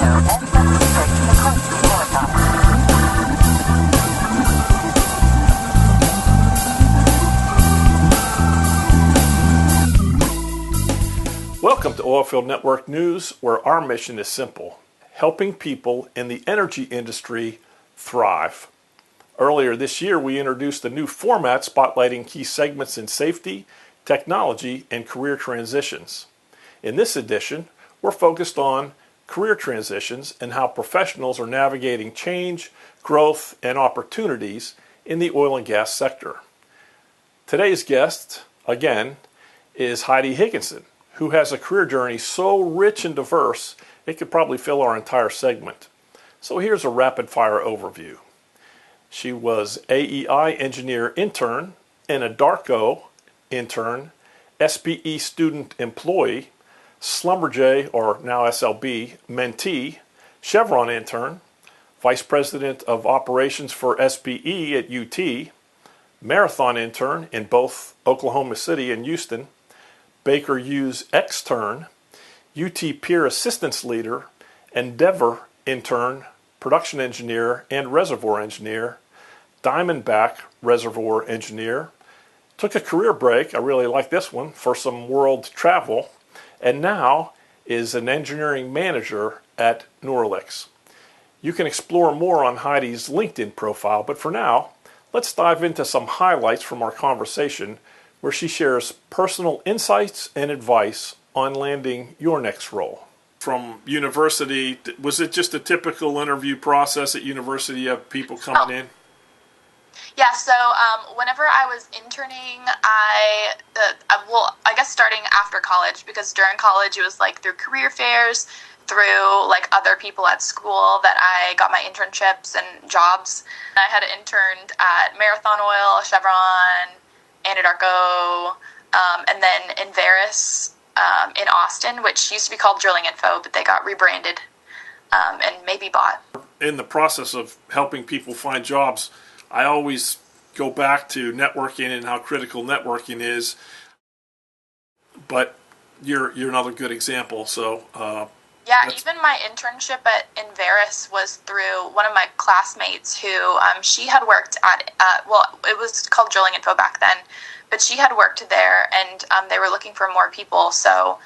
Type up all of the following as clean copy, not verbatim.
Welcome to Oilfield Network News, where our mission is simple: helping people in the energy industry thrive. Earlier this year, we introduced a new format spotlighting key segments in safety, technology, and career transitions. In this edition, we're focused on career transitions and how professionals are navigating change, growth, and opportunities in the oil and gas sector. Today's guest, again, is Heidi Higginson, who has a career journey so rich and diverse it could probably fill our entire segment. So here's a rapid-fire overview. She was AEI engineer intern, Anadarko intern, SPE student employee, Schlumberger, or now SLB, mentee, Chevron intern, vice president of operations for SPE at UT, Marathon intern in both Oklahoma City and Houston, Baker Hughes extern, UT peer assistance leader, Endeavor intern, production engineer and reservoir engineer, Diamondback reservoir engineer, took a career break, I really like this one, for some world travel, and now is an engineering manager at Neuralix. You can explore more on Heidi's LinkedIn profile, but for now, let's dive into some highlights from our conversation where she shares personal insights and advice on landing your next role. From university, was it just a typical interview process at university of people coming in? Yeah, so whenever I was interning, I guess starting after college, because during college it was like through career fairs, through like other people at school that I got my internships and jobs. I had interned at Marathon Oil, Chevron, Anadarko, and then in Veris in Austin, which used to be called Drilling Info, but they got rebranded and maybe bought. In the process of helping people find jobs, I always go back to networking and how critical networking is, but you're another good example. So even my internship in Veris was through one of my classmates who she had worked at it was called Drilling Info back then, but she had worked there, and they were looking for more people. So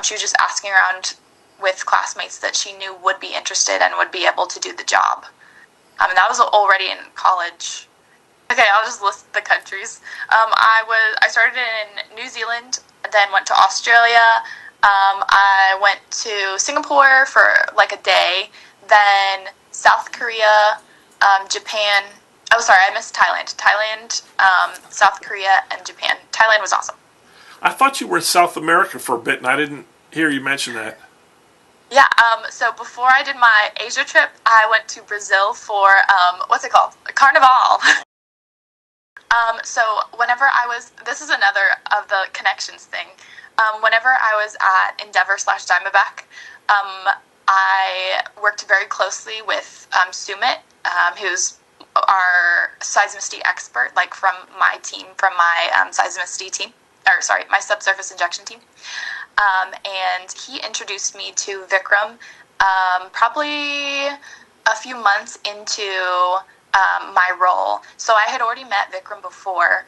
she was just asking around with classmates that she knew would be interested and would be able to do the job. And that was already in college. Okay, I'll just list the countries. I started in New Zealand, then went to Australia. I went to Singapore for like a day, then South Korea, Japan. Oh, sorry, I missed Thailand. Thailand, South Korea, and Japan. Thailand was awesome. I thought you were in South America for a bit, and I didn't hear you mention that. Yeah, so before I did my Asia trip, I went to Brazil for, what's it called? Carnival. So whenever this is another of the connections thing. Whenever I was at Endeavor / Diamondback, I worked very closely with Sumit, who's our seismicity expert, like from my team, from my seismicity team, my subsurface injection team. And he introduced me to Vikram probably a few months into my role. So I had already met Vikram before,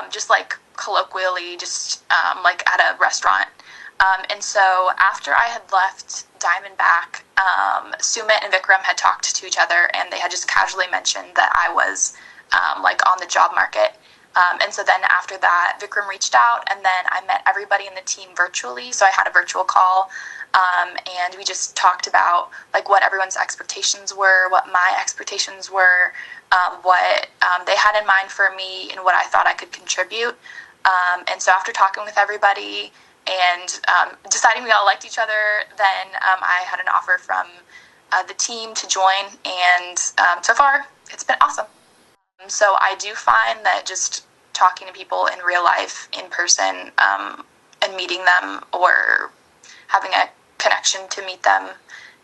just like colloquially, just like at a restaurant. And so after I had left Diamondback, Sumit and Vikram had talked to each other, and they had just casually mentioned that I was like on the job market. And so then after that, Vikram reached out, and then I met everybody in the team virtually. So I had a virtual call, and we just talked about like what everyone's expectations were, what my expectations were, what they had in mind for me, and what I thought I could contribute. And so after talking with everybody and deciding we all liked each other, then I had an offer from the team to join, and so far it's been awesome. So I do find that just talking to people in real life, in person, and meeting them or having a connection to meet them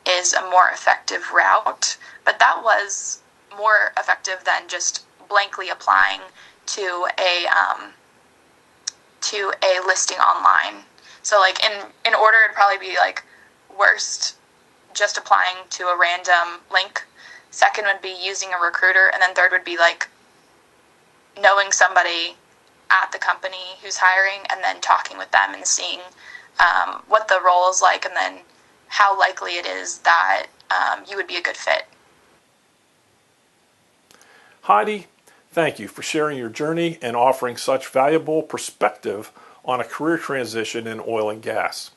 is a more effective route. But that was more effective than just blankly applying to a listing online. So like in order, it'd probably be like worst just applying to a random link. Second would be using a recruiter. And then third would be like knowing somebody at the company who's hiring and then talking with them and seeing what the role is like and then how likely it is that you would be a good fit. Heidi, thank you for sharing your journey and offering such valuable perspective on a career transition in oil and gas.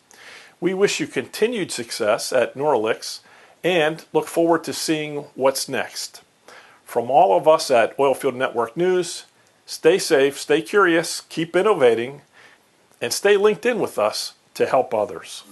We wish you continued success at Neuralix and look forward to seeing what's next. From all of us at Oilfield Network News, stay safe, stay curious, keep innovating, and stay linked in with us to help others.